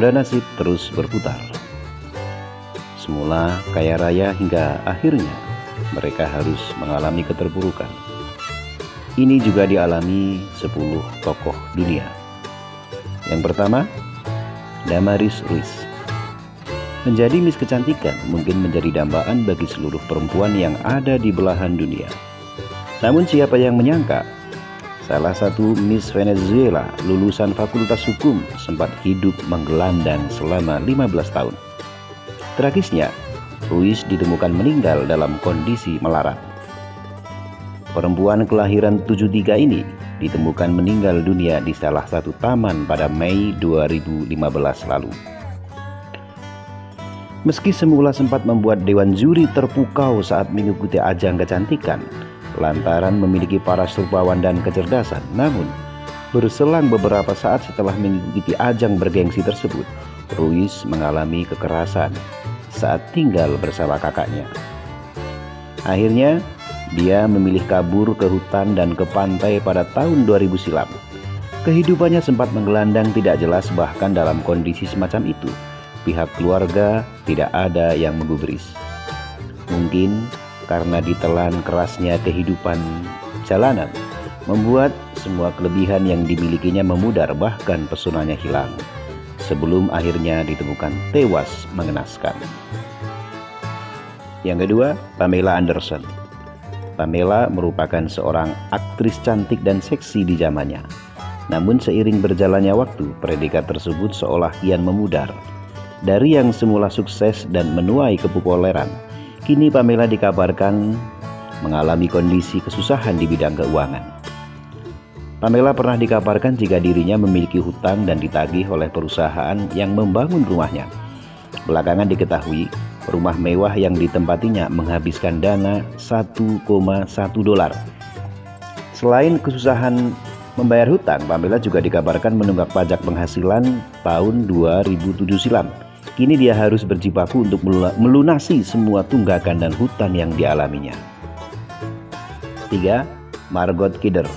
roda nasib terus berputar. Semula kaya raya hingga akhirnya mereka harus mengalami keterpurukan. Ini juga dialami 10 tokoh dunia. Yang pertama, Damaris Ruiz. Menjadi Miss Kecantikan mungkin menjadi dambaan bagi seluruh perempuan yang ada di belahan dunia. Namun siapa yang menyangka salah satu Miss Venezuela lulusan Fakultas Hukum sempat hidup menggelandang selama 15 tahun. Tragisnya, Ruiz ditemukan meninggal dalam kondisi melarat. Perempuan kelahiran 73 ini ditemukan meninggal dunia di salah satu taman pada Mei 2015 lalu. Meski semula sempat membuat dewan juri terpukau saat mengikuti ajang kecantikan lantaran memiliki paras rupawan dan kecerdasan, namun berselang beberapa saat setelah mengikuti ajang bergengsi tersebut, Ruiz mengalami kekerasan saat tinggal bersama kakaknya. Akhirnya dia memilih kabur ke hutan dan ke pantai pada tahun 2000 silam. Kehidupannya sempat menggelandang tidak jelas, bahkan dalam kondisi semacam itu pihak keluarga tidak ada yang menggubris. Mungkin karena ditelan kerasnya kehidupan jalanan, membuat semua kelebihan yang dimilikinya memudar, bahkan pesonanya hilang, sebelum akhirnya ditemukan tewas mengenaskan. Yang kedua, Pamela Anderson. Pamela merupakan seorang aktris cantik dan seksi di zamannya. Namun seiring berjalannya waktu, predikat tersebut seolah kian memudar. Dari yang semula sukses dan menuai kepopuleran, kini Pamela dikabarkan mengalami kondisi kesusahan di bidang keuangan. Pamela pernah dikabarkan jika dirinya memiliki hutang dan ditagih oleh perusahaan yang membangun rumahnya. Belakangan diketahui rumah mewah yang ditempatinya menghabiskan dana $1,1. Selain kesusahan membayar hutang, Pamela juga dikabarkan menunggak pajak penghasilan tahun 2007 silam. Kini dia harus berjibaku untuk melunasi semua tunggakan dan hutang yang dialaminya. 3. Margot Kidder.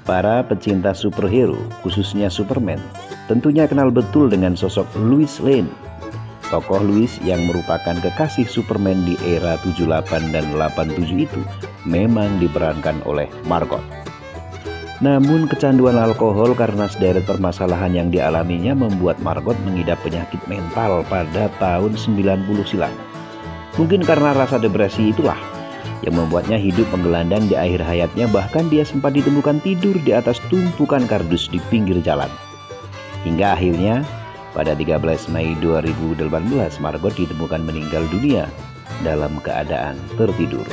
Para pecinta superhero, khususnya Superman, tentunya kenal betul dengan sosok Lois Lane. Tokoh Lois yang merupakan kekasih Superman di era 78 dan 87 itu memang diperankan oleh Margot. Namun kecanduan alkohol karena sederet permasalahan yang dialaminya membuat Margot mengidap penyakit mental pada tahun 90 silam. Mungkin karena rasa depresi itulah yang membuatnya hidup menggelandang di akhir hayatnya, bahkan dia sempat ditemukan tidur di atas tumpukan kardus di pinggir jalan. Hingga akhirnya pada 13 Mei 2018 Margot ditemukan meninggal dunia dalam keadaan tertidur.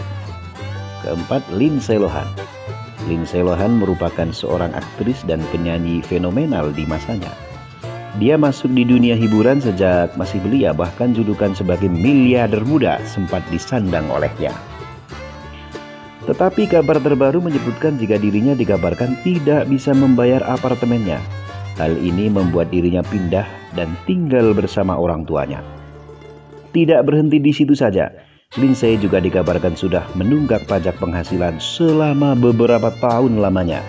Keempat, Lindsay Lohan. Lindsay Lohan merupakan seorang aktris dan penyanyi fenomenal di masanya. Dia masuk di dunia hiburan sejak masih belia, bahkan julukan sebagai miliarder muda sempat disandang olehnya. Tetapi kabar terbaru menyebutkan jika dirinya dikabarkan tidak bisa membayar apartemennya. Hal ini membuat dirinya pindah dan tinggal bersama orang tuanya. Tidak berhenti di situ saja, Lindsay juga dikabarkan sudah menunggak pajak penghasilan selama beberapa tahun lamanya.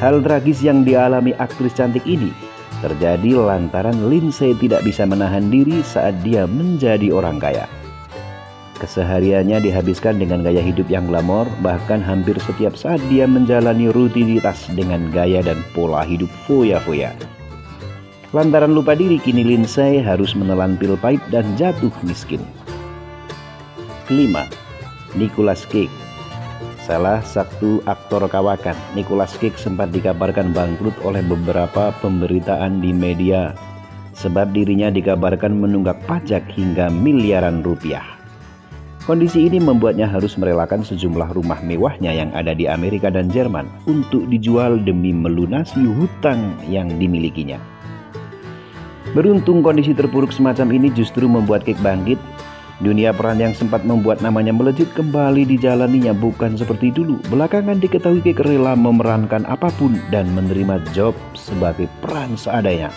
Hal tragis yang dialami aktris cantik ini terjadi lantaran Lindsay tidak bisa menahan diri saat dia menjadi orang kaya. Kesehariannya dihabiskan dengan gaya hidup yang glamor, bahkan hampir setiap saat dia menjalani rutinitas dengan gaya dan pola hidup foya-foya. Lantaran lupa diri, kini Lindsay harus menelan pil pahit dan jatuh miskin. Kelima, Nicolas Cage. Salah satu aktor kawakan, Nicolas Cage sempat dikabarkan bangkrut oleh beberapa pemberitaan di media sebab dirinya dikabarkan menunggak pajak hingga miliaran rupiah. Kondisi ini membuatnya harus merelakan sejumlah rumah mewahnya yang ada di Amerika dan Jerman untuk dijual demi melunasi hutang yang dimilikinya. Beruntung kondisi terpuruk semacam ini justru membuat Cage bangkit. Dunia peran yang sempat membuat namanya melejit kembali dijalaninya, bukan seperti dulu. Belakangan diketahui Cage rela memerankan apapun dan menerima job sebagai peran seadanya.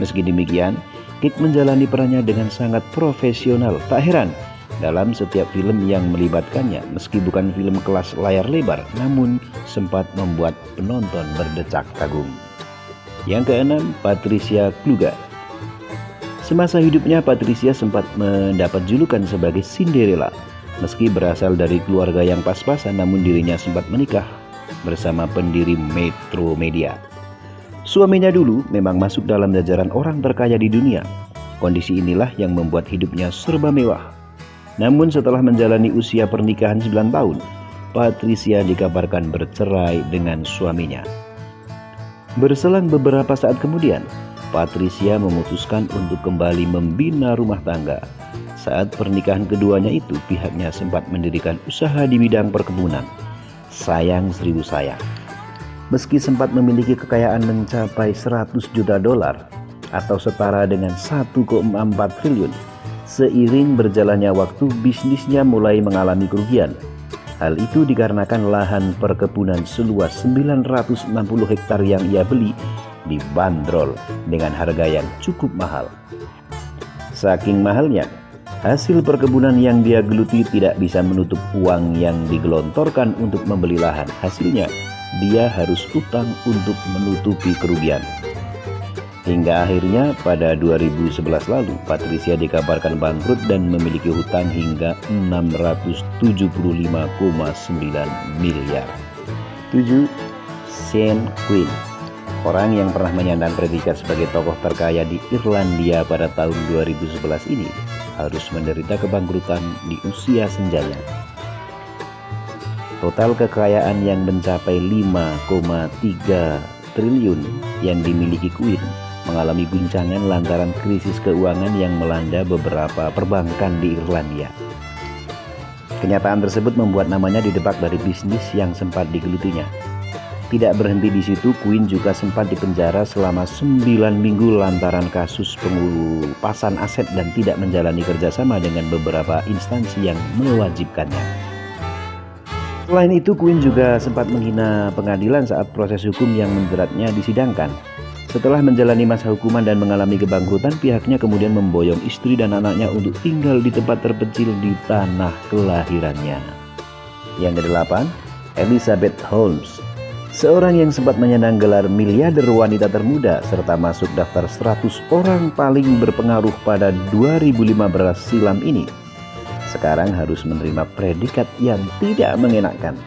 Meski demikian, Cage menjalani perannya dengan sangat profesional. Tak heran dalam setiap film yang melibatkannya, meski bukan film kelas layar lebar, namun sempat membuat penonton berdecak kagum. Yang keenam, Patricia Kluge. Semasa hidupnya, Patricia sempat mendapat julukan sebagai Cinderella. Meski berasal dari keluarga yang pas-pasan, namun dirinya sempat menikah bersama pendiri Metro Media. Suaminya dulu memang masuk dalam jajaran orang terkaya di dunia. Kondisi inilah yang membuat hidupnya serba mewah. Namun setelah menjalani usia pernikahan 9 tahun, Patricia dikabarkan bercerai dengan suaminya. Berselang beberapa saat kemudian, Patricia memutuskan untuk kembali membina rumah tangga. Saat pernikahan keduanya itu, pihaknya sempat mendirikan usaha di bidang perkebunan. Sayang seribu sayang. Meski sempat memiliki kekayaan mencapai 100 juta dolar atau setara dengan 1,4 triliun, seiring berjalannya waktu bisnisnya mulai mengalami kerugian. Hal itu dikarenakan lahan perkebunan seluas 960 hektar yang ia beli dibanderol dengan harga yang cukup mahal. Saking mahalnya, hasil perkebunan yang dia geluti tidak bisa menutup uang yang digelontorkan untuk membeli lahan. Hasilnya, dia harus utang untuk menutupi kerugian. Hingga akhirnya pada 2011 lalu, Patricia dikabarkan bangkrut dan memiliki hutang hingga 675,9 miliar. 7. Sean Quinn. Orang yang pernah menyandang predikat sebagai tokoh terkaya di Irlandia pada tahun 2011 ini harus menderita kebangkrutan di usia senjanya. Total kekayaan yang mencapai 5,3 triliun yang dimiliki Quinn mengalami guncangan lantaran krisis keuangan yang melanda beberapa perbankan di Irlandia. Kenyataan tersebut membuat namanya didebak dari bisnis yang sempat digelutinya. Tidak berhenti di situ, Quinn juga sempat dipenjara selama 9 minggu lantaran kasus pengurusan aset dan tidak menjalani kerjasama dengan beberapa instansi yang mewajibkannya. Selain itu, Quinn juga sempat menghina pengadilan saat proses hukum yang menjeratnya disidangkan. Setelah menjalani masa hukuman dan mengalami kebangkrutan, pihaknya kemudian memboyong istri dan anaknya untuk tinggal di tempat terpencil di tanah kelahirannya. Yang ke-8, Elizabeth Holmes. Seorang yang sempat menyandang gelar miliarder wanita termuda serta masuk daftar 100 orang paling berpengaruh pada 2015 silam ini, sekarang harus menerima predikat yang tidak mengenakan.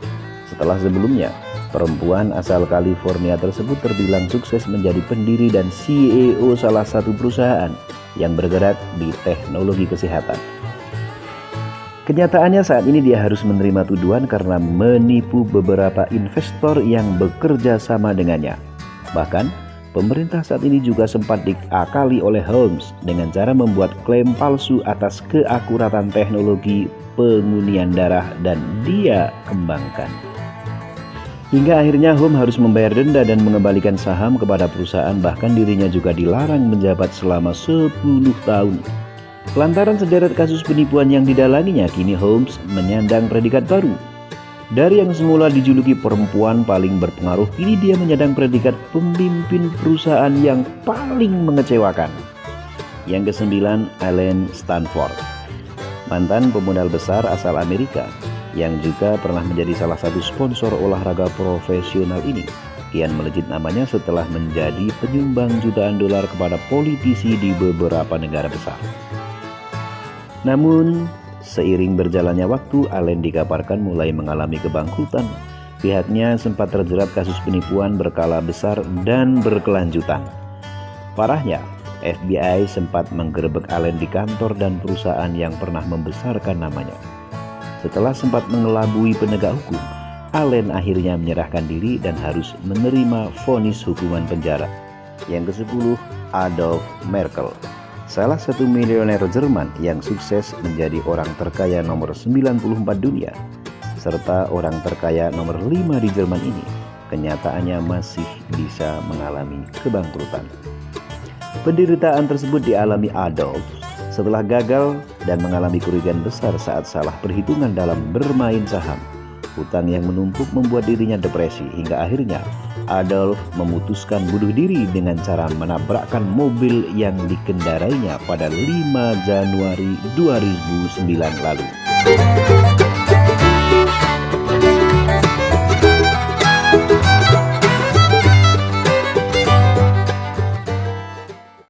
Setelah sebelumnya, perempuan asal California tersebut terbilang sukses menjadi pendiri dan CEO salah satu perusahaan yang bergerak di teknologi kesehatan. Kenyataannya saat ini dia harus menerima tuduhan karena menipu beberapa investor yang bekerja sama dengannya. Bahkan, pemerintah saat ini juga sempat diakali oleh Holmes dengan cara membuat klaim palsu atas keakuratan teknologi pengundian darah dan dia kembangkan. Hingga akhirnya Holmes harus membayar denda dan mengembalikan saham kepada perusahaan, bahkan dirinya juga dilarang menjabat selama 10 tahun. Lantaran sederet kasus penipuan yang didalanginya, kini Holmes menyandang predikat baru. Dari yang semula dijuluki perempuan paling berpengaruh, kini dia menyandang predikat pemimpin perusahaan yang paling mengecewakan. Yang ke-9, Alan Stanford. Mantan pemodal besar asal Amerika yang juga pernah menjadi salah satu sponsor olahraga profesional ini kian melejit namanya setelah menjadi penyumbang jutaan dolar kepada politisi di beberapa negara besar. Namun, seiring berjalannya waktu, Allen dikabarkan mulai mengalami kebangkrutan. Pihaknya sempat terjerat kasus penipuan berskala besar dan berkelanjutan. Parahnya, FBI sempat menggerebek Allen di kantor dan perusahaan yang pernah membesarkan namanya. Setelah sempat mengelabui penegak hukum, Allen akhirnya menyerahkan diri dan harus menerima vonis hukuman penjara. Yang ke-10, Adolf Merkel. Salah satu milioner Jerman yang sukses menjadi orang terkaya nomor 94 dunia, serta orang terkaya nomor 5 di Jerman ini, kenyataannya masih bisa mengalami kebangkrutan. Penderitaan tersebut dialami Adolf setelah gagal dan mengalami kerugian besar saat salah perhitungan dalam bermain saham. Hutang yang menumpuk membuat dirinya depresi hingga akhirnya Adolf memutuskan bunuh diri dengan cara menabrakkan mobil yang dikendarainya pada 5 Januari 2009 lalu.